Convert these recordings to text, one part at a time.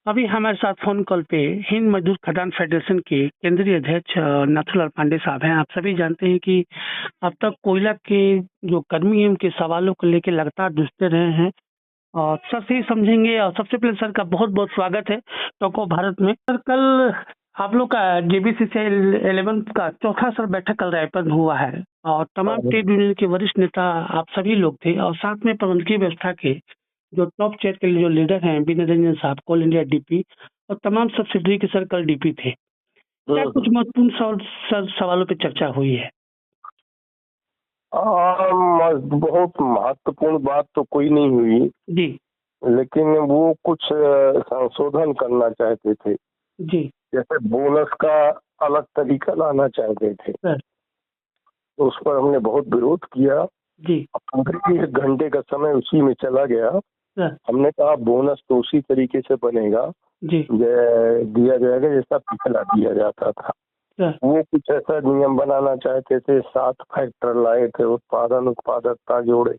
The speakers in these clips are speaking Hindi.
अभी हमारे साथ फोन कॉल पे हिंद मजदूर खदान फेडरेशन के केंद्रीय अध्यक्ष नाथूलाल पांडे साहब हैं। आप सभी जानते हैं कि अब तक कोयला के जो कर्मी हैं उनके सवालों को लेकर लगातार जूझते रहे हैं और सर से ही समझेंगे। और सबसे पहले सर का बहुत बहुत स्वागत है टोको भारत में। सर, कल आप लोग का JBCCI 11 का चौथा सर बैठक कल रायपुर में हुआ है और तमाम ट्रेड यूनियन के वरिष्ठ नेता आप सभी लोग थे और साथ में प्रबंधकीय व्यवस्था के जो टॉप चेयर के लिए जो लीडर हैं बी निरंजन साहब, कोल इंडिया DP और तमाम सब्सिडरी के सर कल DP थे। क्या कुछ महत्वपूर्ण सवालों पे चर्चा हुई है? बहुत महत्वपूर्ण बात तो कोई नहीं हुई जी लेकिन वो कुछ संशोधन करना चाहते थे। जी जैसे बोनस का अलग तरीका लाना चाहते थे सर। तो उस पर हमने बहुत विरोध किया। जी पूरे 1 घंटे का समय उसी में चला गया। सर। हमने कहा बोनस तो उसी तरीके से बनेगा जी दिया जाएगा जैसा पिछला दिया जाता था। सर। वो कुछ ऐसा नियम बनाना चाहते थे। 7 फैक्टर लाए थे, उत्पादकता जोड़े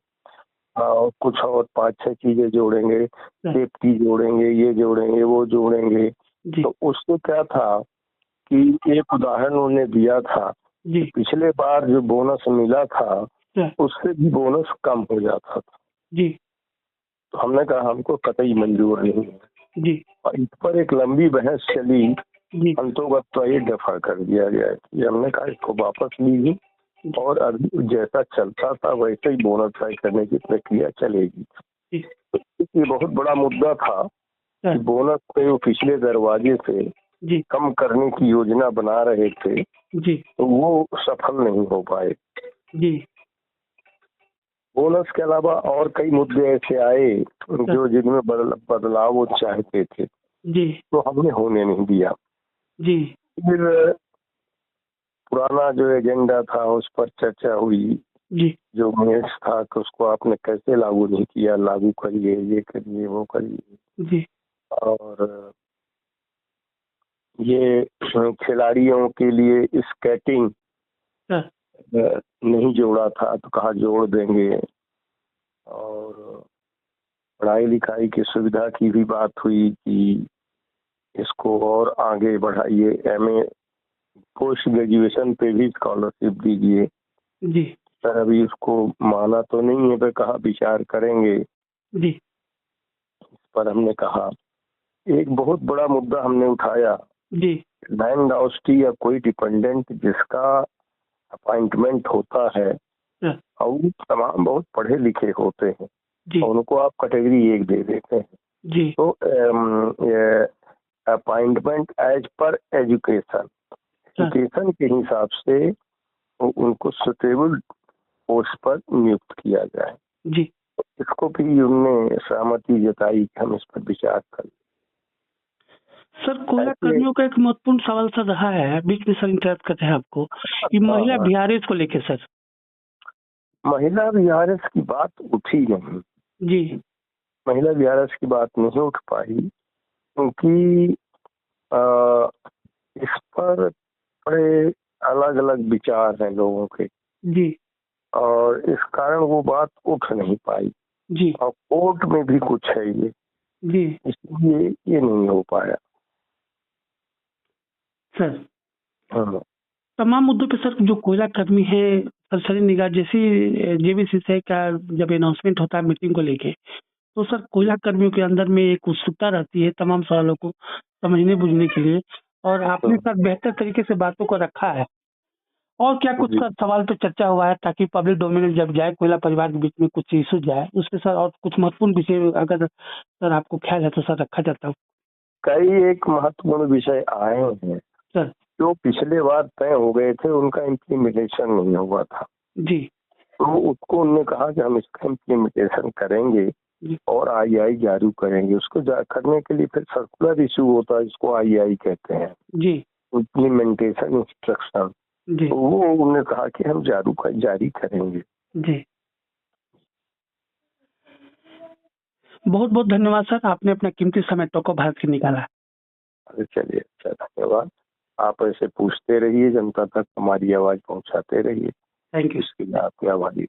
और कुछ और 5-6 चीजें जोड़ेंगे, सेफ्टी जोड़ेंगे, ये जोड़ेंगे, वो जोड़ेंगे। तो उससे क्या था कि एक उदाहरण उन्होंने दिया था जी पिछले बार जो बोनस मिला था सर। उससे भी बोनस कम हो जाता था। जी तो हमने कहा हमको कतई मंजूर नहीं है। जी और इस पर एक लंबी बहस चली। जी अंतोगत तो ये दफा कर दिया गया कि हमने कहा इसको वापस लीजिए और अभी जैसा चलता था वैसे ही बोनस तय करने की प्रक्रिया चलेगी। जी ये बहुत बड़ा मुद्दा था कि सर। बोनस को वो पिछले दरवाजे से जी कम करने की योजना बना रहे थे जी तो वो सफल नहीं हो पाए। जी बोनस के अलावा और कई मुद्दे ऐसे आए जो जिनमें बदलाव वो चाहते थे जी तो हमने होने नहीं दिया। जी फिर पुराना जो एजेंडा था उस पर चर्चा हुई। जी जो मिनट्स था कि उसको आपने कैसे लागू नहीं किया, लागू करिए, ये करिए, वो करिए। जी और ये खिलाड़ियों के लिए स्केटिंग सर। नहीं जोड़ा था तो कहा जोड़ देंगे। और पढ़ाई लिखाई की सुविधा की भी बात हुई कि इसको और आगे बढ़ाइए, MA पोस्ट ग्रेजुएशन पे भी स्कॉलरशिप दीजिए। जी सर अभी उसको माना तो नहीं है, पर कहा विचार करेंगे। जी इस पर हमने कहा एक बहुत बड़ा मुद्दा हमने उठाया। जी लैंड ऑस्टी या कोई डिपेंडेंट जिसका अपॉइंटमेंट होता है सर। और तमाम बहुत पढ़े लिखे होते हैं जी और उनको आप कैटेगरी 1 दे देते हैं। जी तो अपॉइंटमेंट एज पर एजुकेशन के हिसाब से उनको सुटेबल पोस्ट पर नियुक्त किया जाए। जी तो इसको भी उन्होंने सहमति जताई कि हम इस पर विचार करें। सर, कोयला कर्मियों का एक महत्वपूर्ण सवाल सर रहा है, बीच में सर इंटरप्ट करते हैं आपको, कि महिला VRS को लेके सर। महिला VRS की बात उठी नहीं। जी महिला VRS की बात नहीं उठ पाई क्योंकि इस पर बड़े अलग अलग विचार हैं लोगों के जी और इस कारण वो बात उठ नहीं पाई। जी और कोर्ट में भी कुछ है ये, जी इसलिए ये नहीं हो पाया सर। हाँ। तमाम मुद्दों पे सर जो कोयला कर्मी है सरसरी निगाह जैसी JBCCI का जब अनाउंसमेंट होता है मीटिंग को लेके, तो सर कोयला कर्मियों के अंदर में एक उत्सुकता रहती है तमाम सवालों को समझने बुझने के लिए, और आपने सर बेहतर तरीके से बातों को रखा है। और क्या कुछ सर सवाल पे चर्चा हुआ है ताकि पब्लिक डोमेन में जब जाए कोयला परिवार के बीच में कुछ इशू जाए उस पर सर और कुछ महत्वपूर्ण विषय अगर सर आपको ख्याल है तो सर रखा जाता है? कई एक महत्वपूर्ण विषय आए हैं सर। जो पिछले बार तय हो गए थे, उनका इम्प्लीमेंटेशन नहीं हुआ था। जी तो उसको उन्होंने कहा कि हम इसका इम्प्लीमेंटेशन करेंगे और II जारी करेंगे। उसको करने के लिए फिर सर्कुलर इशू होता है, इसको II कहते हैं, जी इम्प्लीमेंटेशन इंस्ट्रक्शन। जी तो वो उन्होंने कहा कि हम जारी करेंगे। जी। बहुत बहुत धन्यवाद सर, आपने अपना कीमती समय टोको भारत से निकाला। अरे चलिए, अच्छा धन्यवाद। आप ऐसे पूछते रहिए, जनता तक हमारी आवाज पहुंचाते रहिए। Thank you. इसके लिए आपकी आभारी।